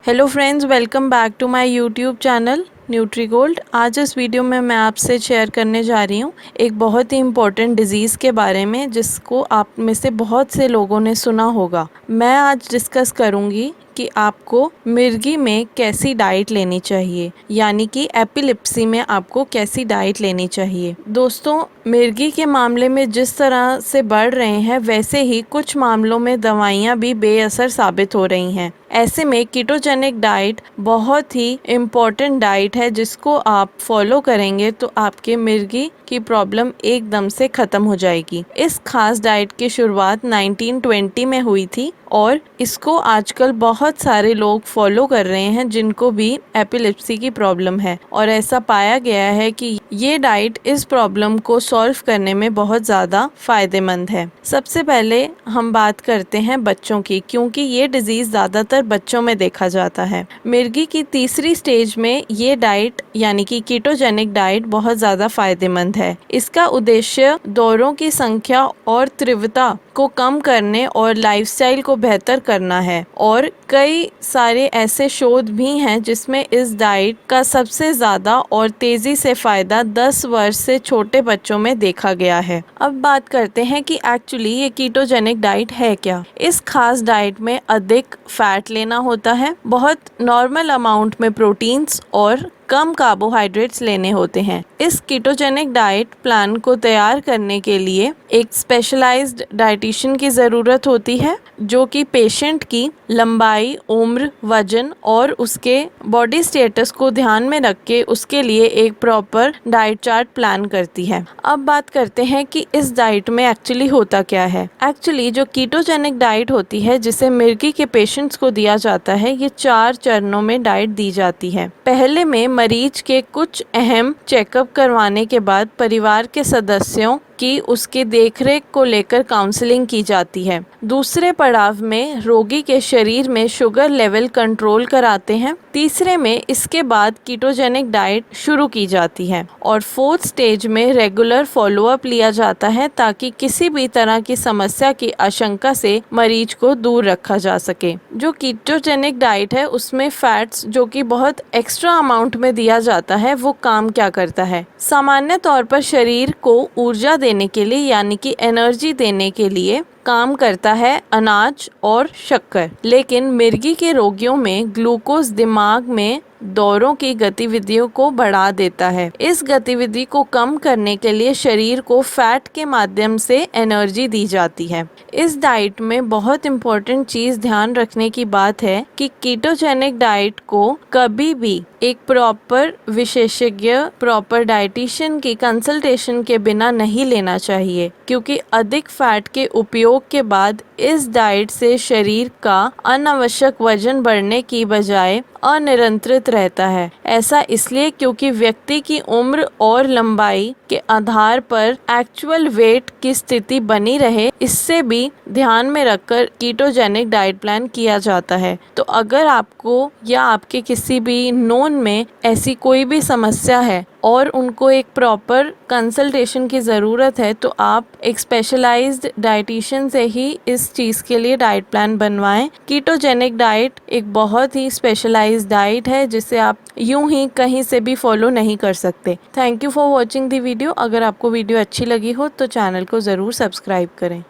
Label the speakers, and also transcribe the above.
Speaker 1: Hello friends, welcome back to my YouTube channel Nutrigold. आज इस video में मैं आपसे शेयर करने जा रही हूँ एक बहुत ही इम्पोर्टेंट डिजीज़ के बारे में जिसको आप में से बहुत से लोगों ने सुना होगा। मैं आज डिस्कस करूँगी कि आपको मिर्गी में कैसी डाइट लेनी चाहिए, यानी कि एपिलेप्सी में आपको कैसी डाइट लेनी चाहिए। दोस्तों, मिर्गी के मामले में जिस तरह से बढ़ रहे हैं वैसे ही कुछ मामलों में दवाइयाँ भी बेअसर साबित हो रही हैं। ऐसे में कीटोजेनिक डाइट बहुत ही इम्पोर्टेंट डाइट है जिसको आप फॉलो करेंगे तो आपके मिर्गी की प्रॉब्लम एकदम से ख़त्म हो जाएगी। इस खास डाइट की शुरुआत 1920 में हुई थी और इसको आजकल बहुत सारे लोग फॉलो कर रहे हैं जिनको भी एपिलेप्सी की प्रॉब्लम है, और ऐसा पाया गया है कि ये डाइट इस प्रॉब्लम को सॉल्व करने में बहुत ज़्यादा फ़ायदेमंद है। सबसे पहले हम बात करते हैं बच्चों की, क्योंकि ये डिजीज़ ज़्यादातर बच्चों में देखा जाता है। मिर्गी की तीसरी स्टेज में ये डाइट यानी कि कीटोजेनिक डाइट बहुत ज़्यादा फ़ायदेमंद है। इसका उद्देश्य दौरों की संख्या और तीव्रता को कम करने और लाइफस्टाइल को बेहतर करना है, और कई सारे ऐसे शोध भी हैं जिसमें इस डाइट का सबसे ज़्यादा और तेज़ी से फ़ायदा 10 वर्ष से छोटे बच्चों में देखा गया है। अब बात करते हैं कि एक्चुअली ये कीटोजेनिक डाइट है क्या। इस खास डाइट में अधिक फैट लेना होता है, बहुत नॉर्मल अमाउंट में प्रोटीन्स और कम कार्बोहाइड्रेट्स लेने होते हैं। इस कीटोजेनिक डाइट प्लान को तैयार करने के लिए एक स्पेशलाइज्ड डाइटिशियन की ज़रूरत होती है जो कि पेशेंट की लंबाई, उम्र, वजन और उसके बॉडी स्टेटस को ध्यान में रख के उसके लिए एक प्रॉपर डाइट चार्ट प्लान करती है। अब बात करते हैं कि इस डाइट में एक्चुअली होता क्या है। एक्चुअली जो कीटोजेनिक डाइट होती है जिसे मिर्गी के पेशेंट्स को दिया जाता है, ये 4 चरणों में डाइट दी जाती है। पहले में मरीज के कुछ अहम चेकअप करवाने के बाद परिवार के सदस्यों की उसके देखरेख को लेकर काउंसलिंग की जाती है। दूसरे पड़ाव में रोगी के शरीर में शुगर लेवल कंट्रोल कराते हैं। तीसरे में इसके बाद कीटोजेनिक डाइट शुरू की जाती है, और फोर्थ स्टेज में रेगुलर फॉलोअप लिया जाता है ताकि किसी भी तरह की समस्या की आशंका से मरीज को दूर रखा जा सके। जो कीटोजेनिक डाइट है उसमें फैट्स जो कि बहुत एक्स्ट्रा अमाउंट में दिया जाता है वो काम क्या करता है। सामान्य तौर पर शरीर को ऊर्जा देने के लिए यानी कि एनर्जी देने के लिए काम करता है अनाज और शक्कर, लेकिन मिर्गी के रोगियों में ग्लूकोज दिमाग में दौरों की गतिविधियों को बढ़ा देता है। इस गतिविधि को कम करने के लिए शरीर को फैट के माध्यम से एनर्जी दी जाती है। इस डाइट में बहुत इम्पोर्टेंट चीज़ ध्यान रखने की बात है कि कीटोजेनिक डाइट को कभी भी एक प्रॉपर विशेषज्ञ, प्रॉपर डाइटिशियन की कंसल्टेशन के बिना नहीं लेना चाहिए, क्योंकि अधिक फैट के उपयोग के बाद इस डाइट से शरीर का अनावश्यक वजन बढ़ने की बजाय अनियंत्रित रहता है। ऐसा इसलिए क्योंकि व्यक्ति की उम्र और लंबाई के आधार पर एक्चुअल वेट की स्थिति बनी रहे, इससे भी ध्यान में रखकर कीटोजेनिक डाइट प्लान किया जाता है। तो अगर आपको या आपके किसी भी नोन में ऐसी कोई भी समस्या है और उनको एक प्रॉपर कंसल्टेशन की ज़रूरत है तो आप एक स्पेशलाइज्ड डाइटिशियन से ही इस चीज़ के लिए डाइट प्लान बनवाएं। कीटोजेनिक डाइट एक बहुत ही स्पेशलाइज्ड डाइट है जिसे आप यूं ही कहीं से भी फॉलो नहीं कर सकते। Thank you for watching the video. अगर आपको वीडियो अच्छी लगी हो तो चैनल को ज़रूर सब्सक्राइब करें।